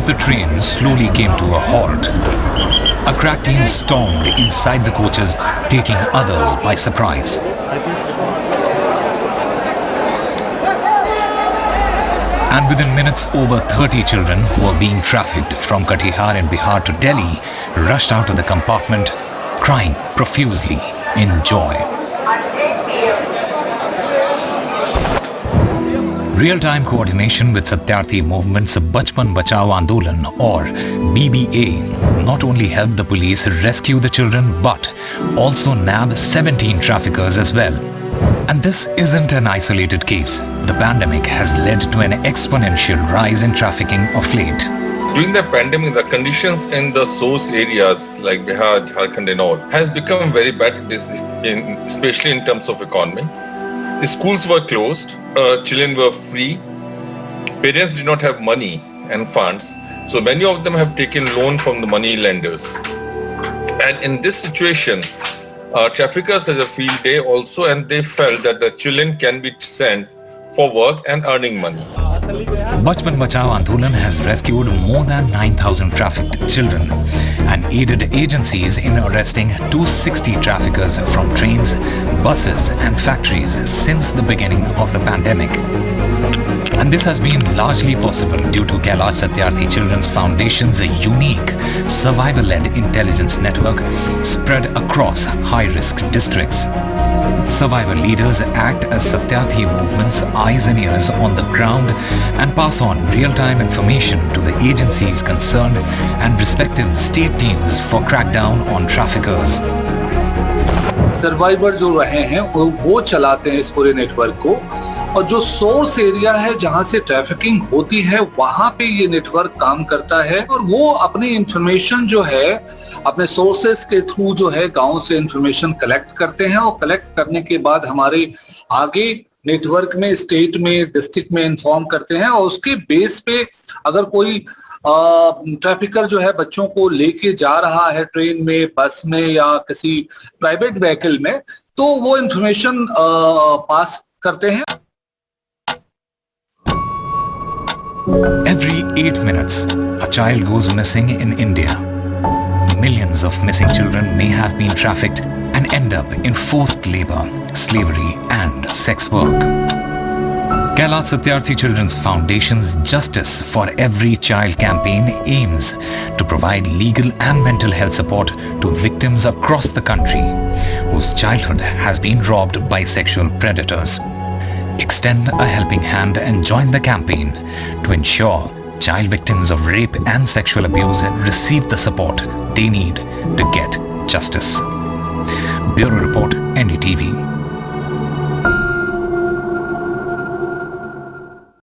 the train slowly came to a halt, a crack team stormed inside the coaches, taking others by surprise. And within minutes, over 30 children who were being trafficked from Katihar in Bihar to Delhi rushed out of the compartment, crying profusely in joy. Real-time coordination with Satyarthi Movement's Bachpan Bachao Andolan, or BBA, not only helped the police rescue the children but also nab 17 traffickers as well. And this isn't an isolated case. The pandemic has led to an exponential rise in trafficking of late. During the pandemic, the conditions in the source areas like Bihar, Jharkhand and all has become very bad, especially in terms of economy. The schools were closed, children were free, parents did not have money and funds, so many of them have taken loan from the money lenders. And in this situation, traffickers had a field day also, and they felt that the children can be sent for work and earning money. Bachpan Bachao Andolan has rescued more than 9,000 trafficked children and aided agencies in arresting 260 traffickers from trains, buses and factories since the beginning of the pandemic. And this has been largely possible due to Kailash Satyarthi Children's Foundation's unique survivor-led intelligence network spread across high-risk districts. Survivor leaders act as Satyarthi Movement's eyes and ears on the ground and pass on real-time information to the agencies concerned and respective state teams for crackdown on traffickers. Survivor जो रहे हैं वो चलाते हैं इस पूरे network को, और जो सोर्स एरिया है जहां से ट्रैफिकिंग होती है वहां पे ये नेटवर्क काम करता है, और वो अपनी इंफॉर्मेशन जो है अपने सोर्सेस के थ्रू जो है गांव से इंफॉर्मेशन कलेक्ट करते हैं, और कलेक्ट करने के बाद हमारे आगे नेटवर्क में, स्टेट में, डिस्ट्रिक्ट में इन्फॉर्म करते हैं, और उसके बेस पे अगर कोई ट्रैफिकर जो है बच्चों को लेके जा रहा है ट्रेन में, बस में या किसी प्राइवेट व्हीकल में, तो वो इंफॉर्मेशन पास करते हैं. Every 8 minutes, a child goes missing in India. Millions of missing children may have been trafficked and end up in forced labor, slavery and sex work. Kailash Satyarthi Children's Foundation's Justice for Every Child campaign aims to provide legal and mental health support to victims across the country whose childhood has been robbed by sexual predators. Extend a helping hand and join the campaign to ensure child victims of rape and sexual abuse receive the support they need to get justice. Bureau Report, NDTV.